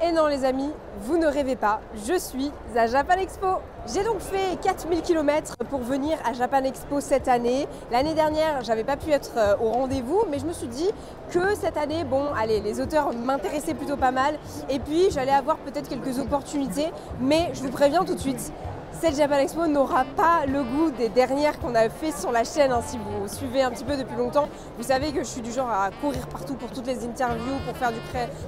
Et non les amis, vous ne rêvez pas, je suis à Japan Expo. J'ai donc fait 4000 km pour venir à Japan Expo cette année. L'année dernière, j'avais pas pu être au rendez-vous, mais je me suis dit que cette année, bon, allez, les auteurs m'intéressaient plutôt pas mal. Et puis, j'allais avoir peut-être quelques opportunités, mais je vous préviens tout de suite, cette Japan Expo n'aura pas le goût des dernières qu'on a fait sur la chaîne. Si vous suivez un petit peu depuis longtemps, vous savez que je suis du genre à courir partout pour toutes les interviews, pour faire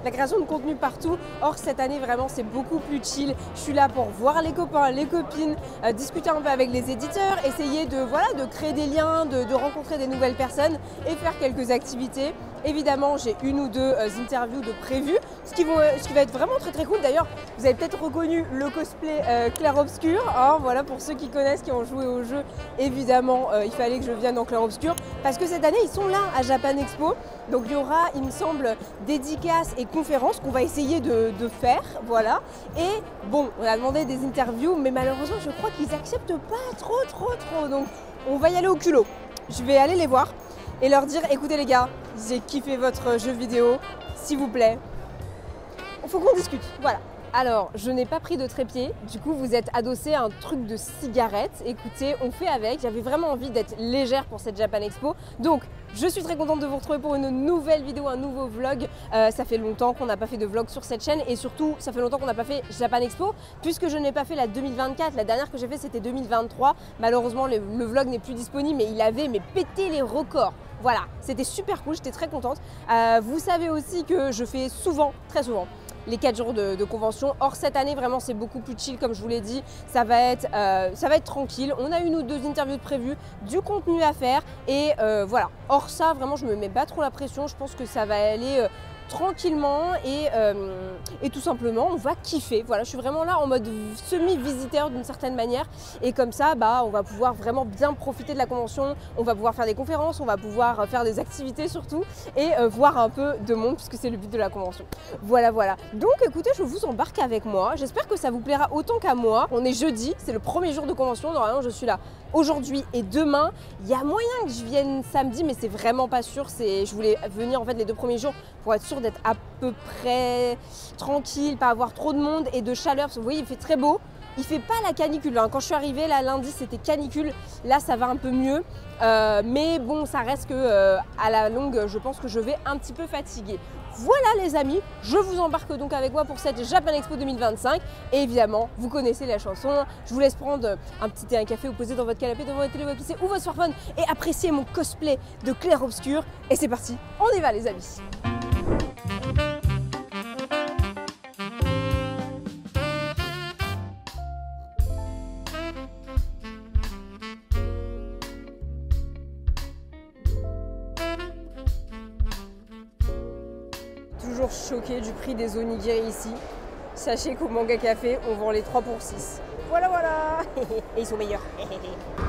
la création de contenu partout. Or, cette année, vraiment, c'est beaucoup plus chill. Je suis là pour voir les copains, les copines, discuter un peu avec les éditeurs, essayer de créer des liens, de rencontrer des nouvelles personnes et faire quelques activités. Évidemment, j'ai une ou deux interviews de prévues, ce qui va être vraiment très cool. D'ailleurs, vous avez peut-être reconnu le cosplay clair-obscur. Voilà, pour ceux qui connaissent, qui ont joué au jeu, évidemment, il fallait que je vienne en clair-obscur. Parce que cette année, ils sont là à Japan Expo. Donc il y aura, il me semble, dédicaces et conférences qu'on va essayer de faire. Voilà. Et bon, on a demandé des interviews, mais malheureusement, je crois qu'ils n'acceptent pas trop. Donc on va y aller au culot. Je vais aller les voir et leur dire, écoutez les gars, j'ai kiffé votre jeu vidéo, s'il vous plaît, il faut qu'on discute, voilà. Alors, je n'ai pas pris de trépied, du coup vous êtes adossé à un truc de cigarette. Écoutez, on fait avec, j'avais vraiment envie d'être légère pour cette Japan Expo. Donc, je suis très contente de vous retrouver pour une nouvelle vidéo, un nouveau vlog. Ça fait longtemps qu'on n'a pas fait de vlog sur cette chaîne et surtout, ça fait longtemps qu'on n'a pas fait Japan Expo puisque je n'ai pas fait la 2024. La dernière que j'ai fait, c'était 2023. Malheureusement, le vlog n'est plus disponible, mais il avait pété les records. Voilà, c'était super cool, j'étais très contente. Vous savez aussi que je fais souvent, très souvent, les 4 jours de convention. Or cette année vraiment c'est beaucoup plus chill comme je vous l'ai dit, ça va être tranquille. On a une ou deux interviews de prévues, du contenu à faire et voilà. Or ça vraiment je me mets pas trop la pression, je pense que ça va aller tranquillement et tout simplement on va kiffer. Voilà, je suis vraiment là en mode semi-visiteur d'une certaine manière et comme ça on va pouvoir vraiment bien profiter de la convention, on va pouvoir faire des conférences, on va pouvoir faire des activités surtout et voir un peu de monde puisque c'est le but de la convention. Voilà. Donc écoutez, je vous embarque avec moi, j'espère que ça vous plaira autant qu'à moi. On est jeudi, c'est le premier jour de convention, normalement je suis là aujourd'hui et demain. Il y a moyen que je vienne samedi mais c'est vraiment pas sûr. Je voulais venir en fait les 2 premiers jours pour être sûr d'être à peu près tranquille, pas avoir trop de monde et de chaleur parce que vous voyez il fait très beau. Il fait pas la canicule, Quand je suis arrivée là lundi c'était canicule, là ça va un peu mieux. Mais bon ça reste que à la longue je pense que je vais un petit peu fatiguer. Voilà les amis, je vous embarque donc avec moi pour cette Japan Expo 2025 et évidemment vous connaissez la chanson. Je vous laisse prendre un petit thé, un café, vous poser dans votre canapé, devant votre télé, votre PC ou votre smartphone et apprécier mon cosplay de clair-obscur. Et c'est parti, on y va les amis. Toujours choqué du prix des onigiri ici. Sachez qu'au Manga Café, on vend les 3 pour 6. Voilà et ils sont meilleurs.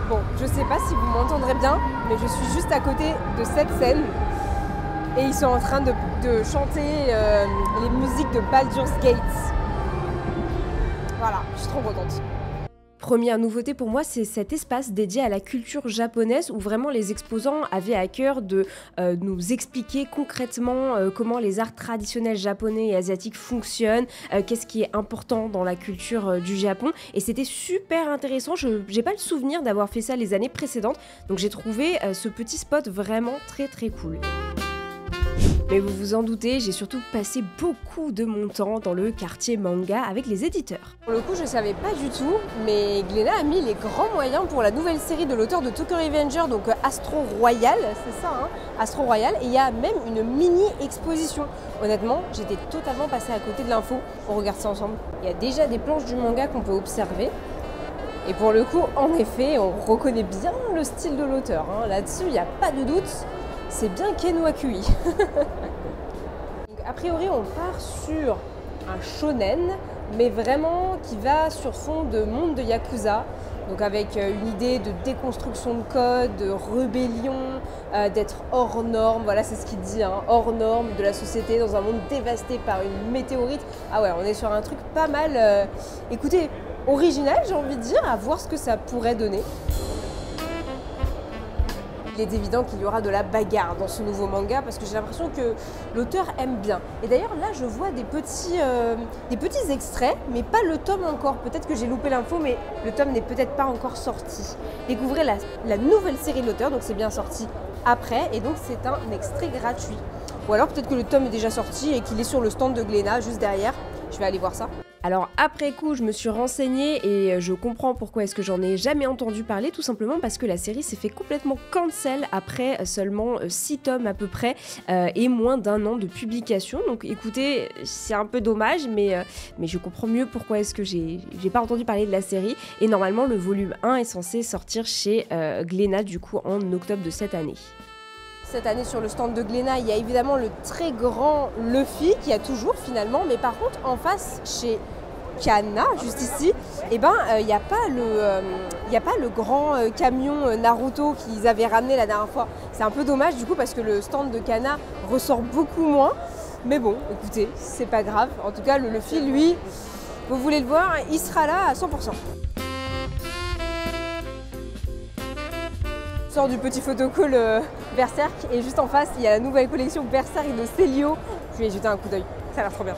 Bon, je sais pas si vous m'entendrez bien, mais je suis juste à côté de cette scène et ils sont en train de chanter les musiques de Baldur's Gate. Voilà, je suis trop contente. Première nouveauté pour moi, c'est cet espace dédié à la culture japonaise où vraiment les exposants avaient à cœur de nous expliquer concrètement comment les arts traditionnels japonais et asiatiques fonctionnent, qu'est-ce qui est important dans la culture du Japon. Et c'était super intéressant, je n'ai pas le souvenir d'avoir fait ça les années précédentes, donc j'ai trouvé ce petit spot vraiment très cool. Mais vous vous en doutez, j'ai surtout passé beaucoup de mon temps dans le quartier manga avec les éditeurs. Pour le coup, je savais pas du tout, mais Glénat a mis les grands moyens pour la nouvelle série de l'auteur de Tokyo Revenger, donc Astro Royal, c'est ça, Astro Royal, et il y a même une mini-exposition. Honnêtement, j'étais totalement passée à côté de l'info. On regarde ça ensemble. Il y a déjà des planches du manga qu'on peut observer. Et pour le coup, en effet, on reconnaît bien le style de l'auteur. Là-dessus, il n'y a pas de doute. C'est bien Ken Wakui. A priori, on part sur un shonen, mais vraiment qui va sur fond de monde de Yakuza. Donc avec une idée de déconstruction de code, de rébellion, d'être hors norme. Voilà, c'est ce qu'il dit, hors norme de la société, dans un monde dévasté par une météorite. Ah ouais, on est sur un truc pas mal, écoutez, original, j'ai envie de dire, à voir ce que ça pourrait donner. il est évident qu'il y aura de la bagarre dans ce nouveau manga parce que j'ai l'impression que l'auteur aime bien. Et d'ailleurs là je vois des petits extraits, mais pas le tome encore. Peut-être que j'ai loupé l'info, mais le tome n'est peut-être pas encore sorti. Découvrez la nouvelle série de l'auteur, donc c'est bien sorti après, et donc c'est un extrait gratuit. Ou alors peut-être que le tome est déjà sorti et qu'il est sur le stand de Glénat juste derrière. Je vais aller voir ça. Alors après coup, je me suis renseignée et je comprends pourquoi est-ce que j'en ai jamais entendu parler, tout simplement parce que la série s'est fait complètement cancel après seulement 6 tomes à peu près et moins d'1 an de publication. Donc écoutez, c'est un peu dommage, mais je comprends mieux pourquoi est-ce que j'ai pas entendu parler de la série. Et normalement, le volume 1 est censé sortir chez Glénat du coup en octobre de cette année. Cette année sur le stand de Glénat, il y a évidemment le très grand Luffy qui a toujours finalement, mais par contre en face chez Kana, juste ici, il n'y a pas le grand camion Naruto qu'ils avaient ramené la dernière fois. C'est un peu dommage du coup parce que le stand de Kana ressort beaucoup moins. Mais bon, écoutez, c'est pas grave. En tout cas, le Luffy, lui, vous voulez le voir, il sera là à 100%. Sort du petit photocall Berserk et juste en face il y a la nouvelle collection Berserk de Célio. Je vais y jeter un coup d'œil, ça a l'air trop bien.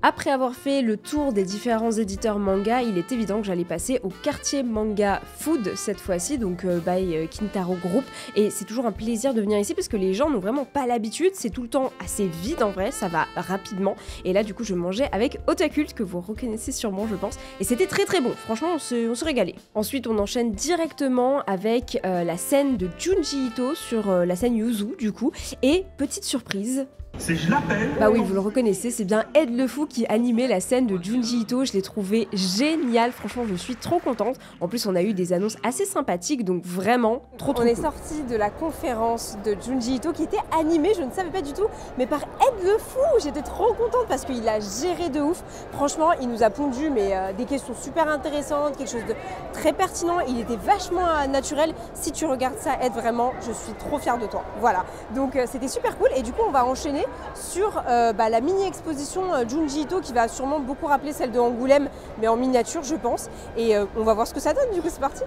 Après avoir fait le tour des différents éditeurs manga, il est évident que j'allais passer au quartier manga food cette fois-ci, donc by Kintaro Group. Et c'est toujours un plaisir de venir ici parce que les gens n'ont vraiment pas l'habitude, c'est tout le temps assez vide en vrai, ça va rapidement. Et là du coup je mangeais avec Otakult, que vous reconnaissez sûrement je pense, et c'était très très bon, franchement on se régalait. Ensuite on enchaîne directement avec la scène de Junji Ito sur la scène Yuzu du coup, et petite surprise. Je l'appelle. Bah oui, vous le reconnaissez, c'est bien Ed Le Fou qui animait la scène de Junji Ito. Je l'ai trouvé génial, franchement, je suis trop contente. En plus, on a eu des annonces assez sympathiques, donc vraiment trop cool. On est sorti de la conférence de Junji Ito qui était animée, je ne savais pas du tout, mais par Ed Le Fou. J'étais trop contente parce qu'il a géré de ouf. Franchement, il nous a pondu des questions super intéressantes, quelque chose de très pertinent. Il était vachement naturel. Si tu regardes ça, Ed, vraiment, je suis trop fière de toi. Voilà, donc c'était super cool. Et du coup, on va enchaîner sur la mini-exposition Junji Ito qui va sûrement beaucoup rappeler celle de Angoulême, mais en miniature je pense. Et on va voir ce que ça donne, du coup c'est parti.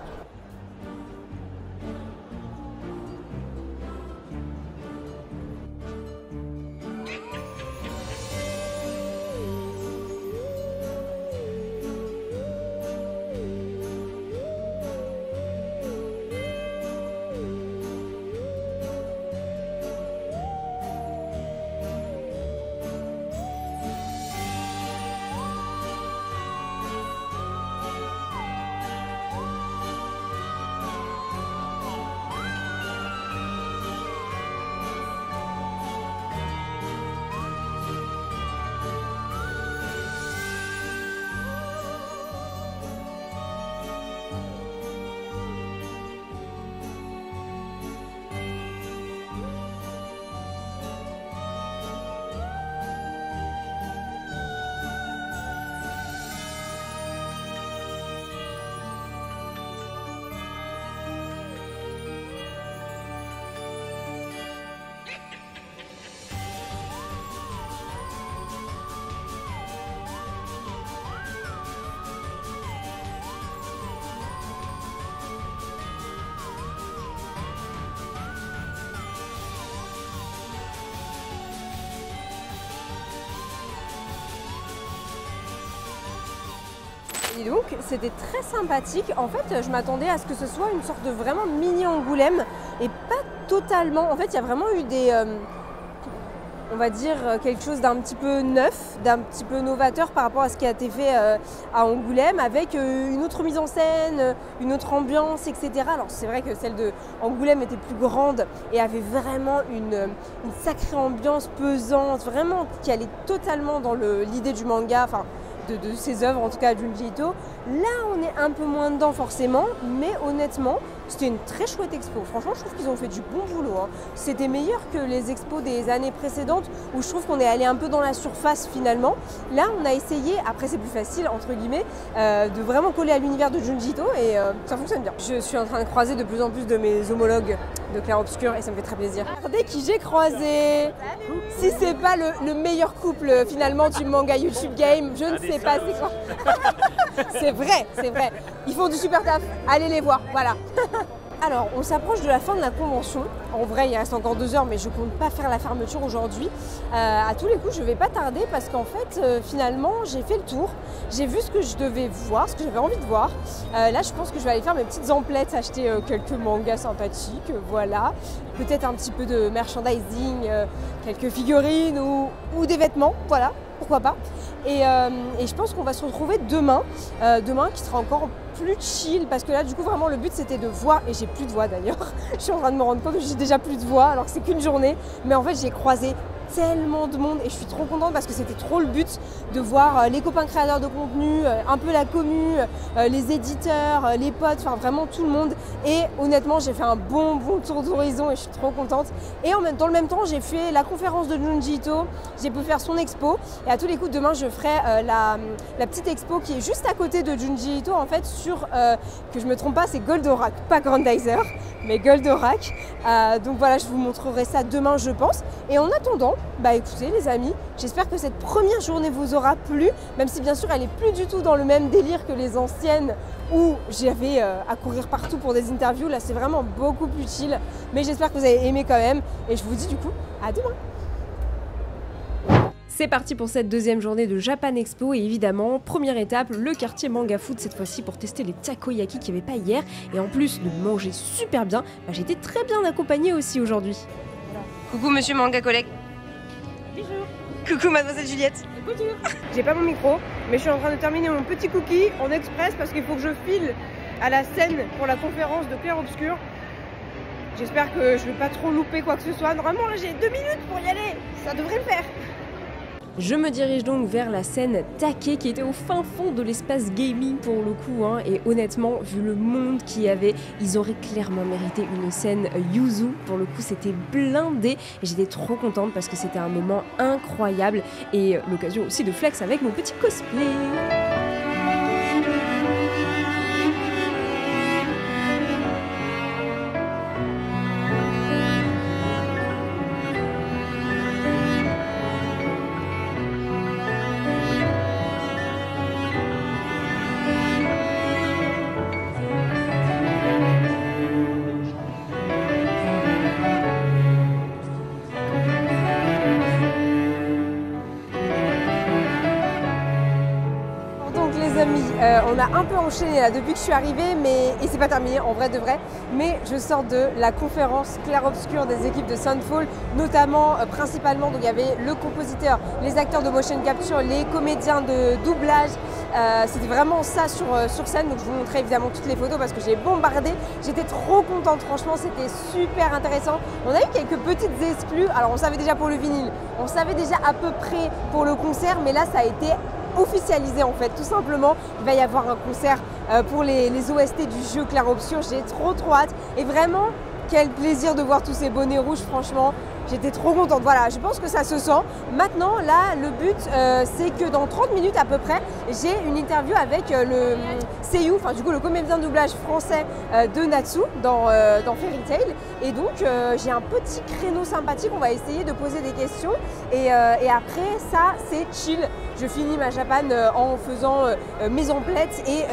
Et donc c'était très sympathique. En fait, je m'attendais à ce que ce soit une sorte de vraiment mini Angoulême et pas totalement. En fait, il y a vraiment eu des... on va dire quelque chose d'un petit peu neuf, d'un petit peu novateur par rapport à ce qui a été fait à Angoulême, avec une autre mise en scène, une autre ambiance, etc. Alors c'est vrai que celle de Angoulême était plus grande et avait vraiment une sacrée ambiance pesante, vraiment qui allait totalement dans l'idée du manga, enfin de ses œuvres, en tout cas Junji Ito. Là, on est un peu moins dedans forcément, mais honnêtement, c'était une très chouette expo. Franchement, je trouve qu'ils ont fait du bon boulot, hein. C'était meilleur que les expos des années précédentes où je trouve qu'on est allé un peu dans la surface finalement. Là, on a essayé, après c'est plus facile entre guillemets, de vraiment coller à l'univers de Junji Ito et ça fonctionne bien. Je suis en train de croiser de plus en plus de mes homologues de Clair Obscur et ça me fait très plaisir. Regardez qui j'ai croisé. Si c'est pas le meilleur couple finalement du manga YouTube Game, je ne sais pas c'est quoi. C'est vrai, c'est vrai. Ils font du super taf. Allez les voir, voilà. Alors, on s'approche de la fin de la convention. En vrai, il reste encore 2 heures, mais je ne compte pas faire la fermeture aujourd'hui. À tous les coups, je ne vais pas tarder parce qu'en fait, finalement, j'ai fait le tour. J'ai vu ce que je devais voir, ce que j'avais envie de voir. Là, je pense que je vais aller faire mes petites emplettes, acheter quelques mangas sympathiques, voilà. Peut-être un petit peu de merchandising, quelques figurines ou des vêtements, voilà. Pourquoi pas. Et je pense qu'on va se retrouver demain. Demain qui sera encore plus chill parce que là du coup vraiment le but c'était de voir, et j'ai plus de voix d'ailleurs, je suis en train de me rendre compte que j'ai déjà plus de voix alors que c'est qu'une journée, mais en fait j'ai croisé tellement de monde et je suis trop contente parce que c'était trop le but de voir les copains créateurs de contenu, un peu la commu, les éditeurs, les potes, enfin vraiment tout le monde. Et honnêtement j'ai fait un bon tour d'horizon et je suis trop contente. Et dans le même temps j'ai fait la conférence de Junji Ito, j'ai pu faire son expo et à tous les coups demain je ferai la petite expo qui est juste à côté de Junji Ito en fait sur, que je me trompe pas, c'est Goldorak, pas Grandizer mais Goldorak. Donc voilà, je vous montrerai ça demain je pense. Et en attendant, bah écoutez les amis, j'espère que cette première journée vous aura plu, même si bien sûr elle est plus du tout dans le même délire que les anciennes où j'avais à courir partout pour des interviews. Là c'est vraiment beaucoup plus chill, mais j'espère que vous avez aimé quand même et je vous dis du coup à demain. C'est parti pour cette deuxième journée de Japan Expo et évidemment, première étape, le quartier Manga Food cette fois-ci pour tester les takoyaki qu'il n'y avait pas hier et en plus de manger super bien, bah, j'ai été très bien accompagnée aussi aujourd'hui. Coucou monsieur Manga Collègue. Bonjour. Coucou mademoiselle Juliette. Bonjour. J'ai pas mon micro, mais je suis en train de terminer mon petit cookie en express parce qu'il faut que je file à la scène pour la conférence de Clair Obscur. J'espère que je vais pas trop louper quoi que ce soit. Normalement là j'ai 2 minutes pour y aller, ça devrait le faire. Je me dirige donc vers la scène Take qui était au fin fond de l'espace gaming pour le coup, hein, et honnêtement vu le monde qu'il y avait, ils auraient clairement mérité une scène Yuzu. Pour le coup c'était blindé et j'étais trop contente parce que c'était un moment incroyable et l'occasion aussi de flex avec mon petit cosplay. On a un peu enchaîné là depuis que je suis arrivée, et c'est pas terminé en vrai de vrai, mais je sors de la conférence Clair Obscur des équipes de Sunfall, notamment principalement, donc il y avait le compositeur, les acteurs de motion capture, les comédiens de doublage, c'était vraiment ça sur scène, donc je vous montrerai évidemment toutes les photos parce que j'ai bombardé, j'étais trop contente, franchement c'était super intéressant. On a eu quelques petites exclus, alors on savait déjà pour le vinyle, on savait déjà à peu près pour le concert, mais là ça a été officialisé en fait, tout simplement. Il va y avoir un concert pour les OST du jeu Clair Obscur, j'ai trop hâte et vraiment quel plaisir de voir tous ces bonnets rouges, franchement j'étais trop contente. Voilà, je pense que ça se sent. Maintenant là le but c'est que dans 30 minutes à peu près j'ai une interview avec le seiyuu, enfin du coup le comédien de doublage français de Natsu dans Fairy Tail, et donc j'ai un petit créneau sympathique, on va essayer de poser des questions et après ça c'est chill. Je finis ma Japan en faisant mes emplettes et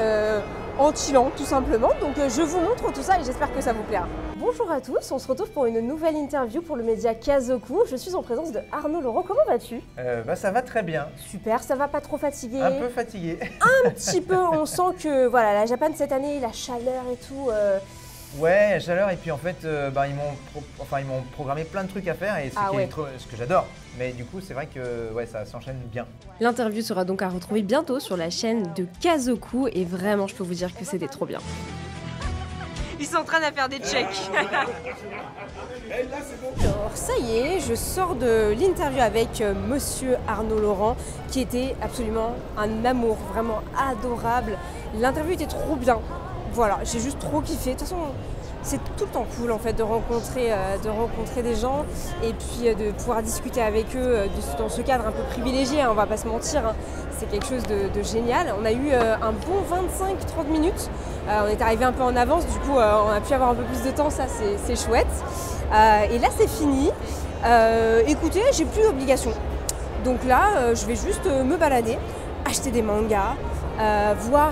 en chillant tout simplement. Donc je vous montre tout ça et j'espère que ça vous plaira. Bonjour à tous, on se retrouve pour une nouvelle interview pour le média Kazoku. Je suis en présence de Arnaud Laurent. Comment vas-tu? Ça va très bien. Super, ça va, pas trop fatigué? Un peu fatigué. Un petit peu, on sent que voilà, la Japan cette année, la chaleur et tout. Ouais, la chaleur et puis en fait ils m'ont programmé plein de trucs à faire et ce que j'adore. Mais du coup c'est vrai que ouais, ça s'enchaîne bien. L'interview sera donc à retrouver bientôt sur la chaîne de Kazoku et vraiment je peux vous dire que c'était trop bien. Ils sont en train de faire des checks. Alors ça y est, je sors de l'interview avec monsieur Arnaud Laurent qui était absolument un amour, vraiment adorable. L'interview était trop bien. Voilà, j'ai juste trop kiffé. De toute façon, c'est tout le temps cool en fait de rencontrer des gens et puis de pouvoir discuter avec eux dans ce cadre un peu privilégié, hein, on va pas se mentir. Hein. C'est quelque chose de génial. On a eu un bon 25-30 minutes. On est arrivé un peu en avance, du coup on a pu avoir un peu plus de temps, ça c'est chouette. Et là c'est fini. Écoutez, j'ai plus d'obligation. Donc là, je vais juste me balader, acheter des mangas,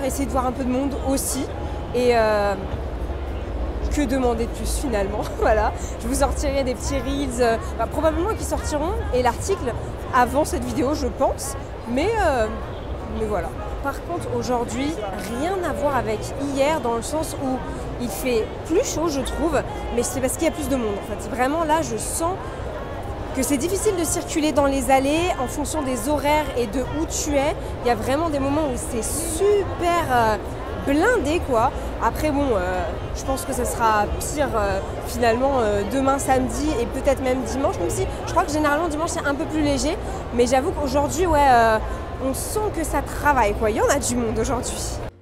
essayer de voir un peu de monde aussi. Et que demander de plus finalement. Voilà, je vous sortirai des petits reels, probablement qui sortiront, et l'article avant cette vidéo je pense, mais voilà. Par contre aujourd'hui, rien à voir avec hier dans le sens où il fait plus chaud je trouve, mais c'est parce qu'il y a plus de monde en fait. Vraiment là je sens que c'est difficile de circuler dans les allées en fonction des horaires et de où tu es. Il y a vraiment des moments où c'est super blindé quoi. Après bon, je pense que ça sera pire finalement demain samedi et peut-être même dimanche, même si je crois que généralement dimanche c'est un peu plus léger, mais j'avoue qu'aujourd'hui on sent que ça travaille quoi, il y en a du monde aujourd'hui.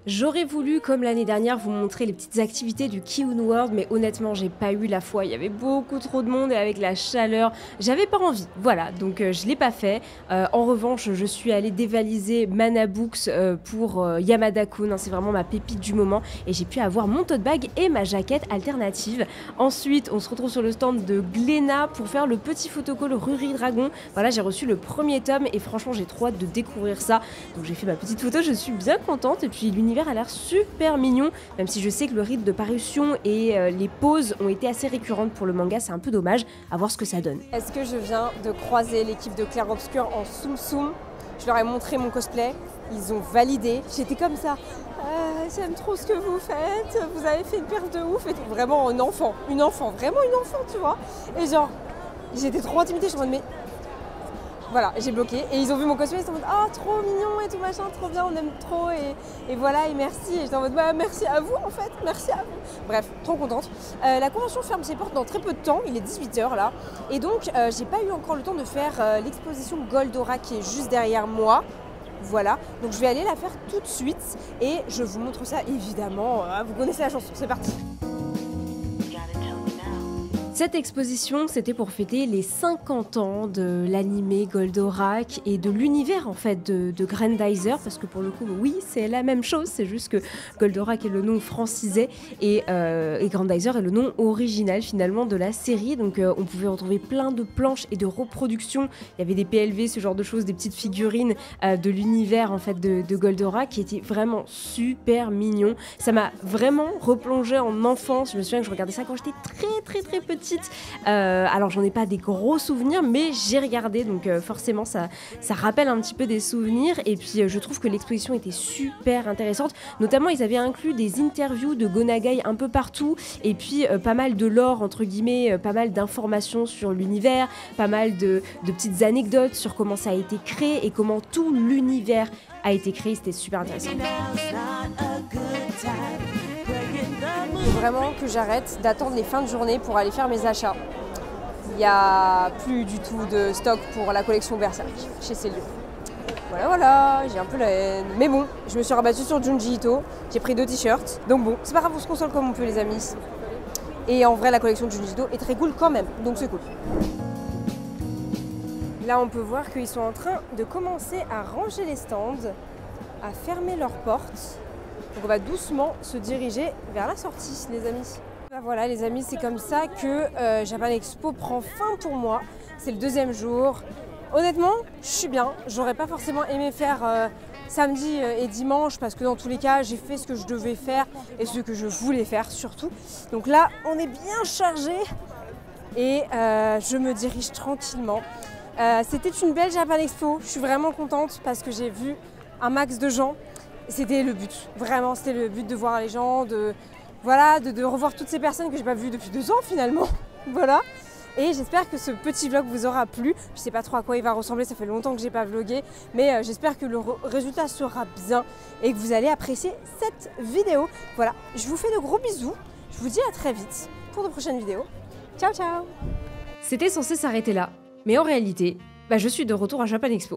J'aurais voulu, comme l'année dernière, vous montrer les petites activités du Kiun World, mais honnêtement, j'ai pas eu la foi. Il y avait beaucoup trop de monde et avec la chaleur, j'avais pas envie. Voilà, donc je l'ai pas fait. En revanche, je suis allée dévaliser Mana Books pour Yamada-kun. Hein, c'est vraiment ma pépite du moment. Et j'ai pu avoir mon tote bag et ma jaquette alternative. Ensuite, on se retrouve sur le stand de Glénat pour faire le petit photocall Ruri Dragon. Voilà, j'ai reçu le premier tome et franchement, j'ai trop hâte de découvrir ça. Donc j'ai fait ma petite photo, je suis bien contente. Et puis l'univers a l'air super mignon, même si je sais que le rythme de parution et les pauses ont été assez récurrentes pour le manga, c'est un peu dommage, à voir ce que ça donne. Est-ce que je viens de croiser l'équipe de Clair Obscur en Tsum Tsum? Je leur ai montré mon cosplay, ils ont validé, j'étais comme ça, j'aime trop ce que vous faites, vous avez fait une perf de ouf, et tout. Vraiment vraiment une enfant, tu vois, et genre, j'étais trop intimidée, je suis en mode mais... Voilà, j'ai bloqué et ils ont vu mon cosplay, ils sont en mode « Oh, trop mignon et tout machin, trop bien, on aime trop et voilà et merci » et j'étais en mode bah, « Merci à vous en fait, merci à vous ». Bref, trop contente. La convention ferme ses portes dans très peu de temps, il est 18h là et donc j'ai pas eu encore le temps de faire l'exposition Goldora qui est juste derrière moi. Voilà, donc je vais aller la faire tout de suite et je vous montre ça évidemment, vous connaissez la chanson, c'est parti. Cette exposition, c'était pour fêter les 50 ans de l'animé Goldorak et de l'univers en fait de Grandizer, parce que pour le coup, oui, c'est la même chose, c'est juste que Goldorak est le nom francisé et Grandizer est le nom original finalement de la série. Donc on pouvait retrouver plein de planches et de reproductions. Il y avait des PLV, ce genre de choses, des petites figurines de l'univers en fait de Goldorak qui étaient vraiment super mignons. Ça m'a vraiment replongé en enfance. Je me souviens que je regardais ça quand j'étais très petite. Alors j'en ai pas des gros souvenirs mais j'ai regardé donc forcément ça rappelle un petit peu des souvenirs et puis je trouve que l'exposition était super intéressante, notamment ils avaient inclus des interviews de Go Nagai un peu partout et puis pas mal de lore entre guillemets, pas mal d'informations sur l'univers, pas mal de petites anecdotes sur comment ça a été créé et comment tout l'univers a été créé, c'était super intéressant. Il faut vraiment que j'arrête d'attendre les fins de journée pour aller faire mes achats. Il n'y a plus du tout de stock pour la collection Berserk chez Célio. Voilà, j'ai un peu la haine. Mais bon, je me suis rabattue sur Junji Ito, j'ai pris 2 t-shirts. Donc bon, c'est pas grave, on se console comme on peut les amis. Et en vrai, la collection de Junji Ito est très cool quand même, donc c'est cool. Là, on peut voir qu'ils sont en train de commencer à ranger les stands, à fermer leurs portes. Donc on va doucement se diriger vers la sortie, les amis. Là, voilà, les amis, c'est comme ça que Japan Expo prend fin pour moi. C'est le 2e jour. Honnêtement, je suis bien. J'aurais pas forcément aimé faire samedi et dimanche parce que dans tous les cas j'ai fait ce que je devais faire et ce que je voulais faire surtout. Donc là on est bien chargé et je me dirige tranquillement. C'était une belle Japan Expo, je suis vraiment contente parce que j'ai vu un max de gens. C'était le but, vraiment c'était le but de voir les gens, de revoir toutes ces personnes que j'ai pas vues depuis 2 ans finalement. Voilà. Et j'espère que ce petit vlog vous aura plu. Je sais pas trop à quoi il va ressembler, ça fait longtemps que j'ai pas vlogué, mais j'espère que le résultat sera bien et que vous allez apprécier cette vidéo. Voilà, je vous fais de gros bisous. Je vous dis à très vite pour de prochaines vidéos. Ciao ciao. C'était censé s'arrêter là, mais en réalité, je suis de retour à Japan Expo.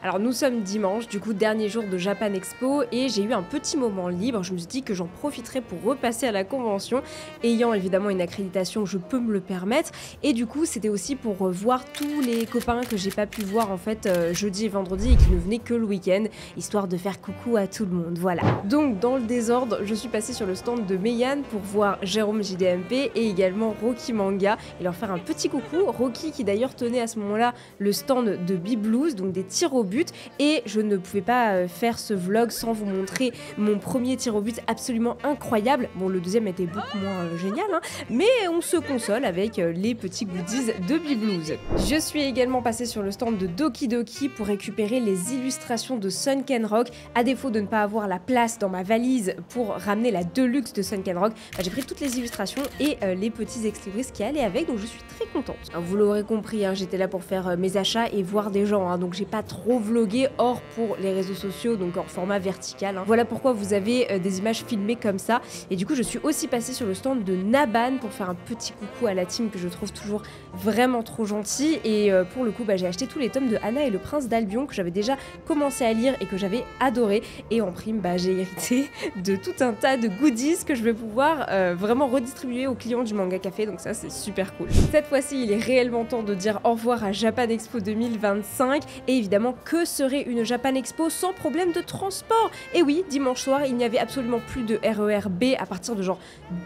Alors nous sommes dimanche, du coup dernier jour de Japan Expo et j'ai eu un petit moment libre, je me suis dit que j'en profiterais pour repasser à la convention, ayant évidemment une accréditation, je peux me le permettre et du coup c'était aussi pour voir tous les copains que j'ai pas pu voir en fait jeudi et vendredi et qui ne venaient que le week-end, histoire de faire coucou à tout le monde, voilà. Donc dans le désordre, je suis passée sur le stand de Meian pour voir Jérôme JDMP et également Rocky Manga et leur faire un petit coucou, Rocky qui d'ailleurs tenait à ce moment-là le stand de Biblouz, donc des tirs au but, et je ne pouvais pas faire ce vlog sans vous montrer mon premier tir au but absolument incroyable. Bon, le deuxième était beaucoup moins génial, hein, mais on se console avec les petits goodies de Biblouz. Je suis également passée sur le stand de Doki Doki pour récupérer les illustrations de Sunken Rock. À défaut de ne pas avoir la place dans ma valise pour ramener la Deluxe de Sunken Rock, j'ai pris toutes les illustrations et les petits extras qui allaient avec, donc je suis très contente. Vous l'aurez compris, hein, j'étais là pour faire mes achats et voir des gens, hein, donc j'ai pas trop vlogué hors pour les réseaux sociaux, donc en format vertical, hein. Voilà pourquoi vous avez des images filmées comme ça. Et du coup je suis aussi passée sur le stand de Naban pour faire un petit coucou à la team que je trouve toujours vraiment trop gentil. Et pour le coup j'ai acheté tous les tomes de Anna et le Prince d'Albion que j'avais déjà commencé à lire et que j'avais adoré, et en prime j'ai hérité de tout un tas de goodies que je vais pouvoir vraiment redistribuer aux clients du Manga Café, donc ça c'est super cool. Cette fois-ci il est réellement temps de dire au revoir à Japan Expo 2025, et évidemment que serait une Japan Expo sans problème de transport? Et oui, dimanche soir il n'y avait absolument plus de RER B à partir de genre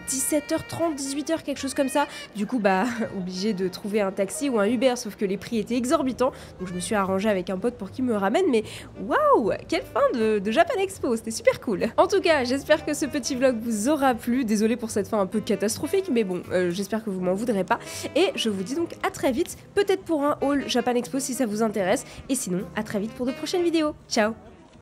17h30, 18h, quelque chose comme ça. Du coup obligé de trouver un taxi ou un Uber, sauf que les prix étaient exorbitants, donc je me suis arrangée avec un pote pour qu'il me ramène. Mais waouh, quelle fin de Japan Expo, c'était super cool. En tout cas j'espère que ce petit vlog vous aura plu, désolée pour cette fin un peu catastrophique, mais bon j'espère que vous m'en voudrez pas, et je vous dis donc à très vite, peut-être pour un haul Japan Expo si ça vous intéresse, et sinon à très vite pour de prochaines vidéos. Ciao.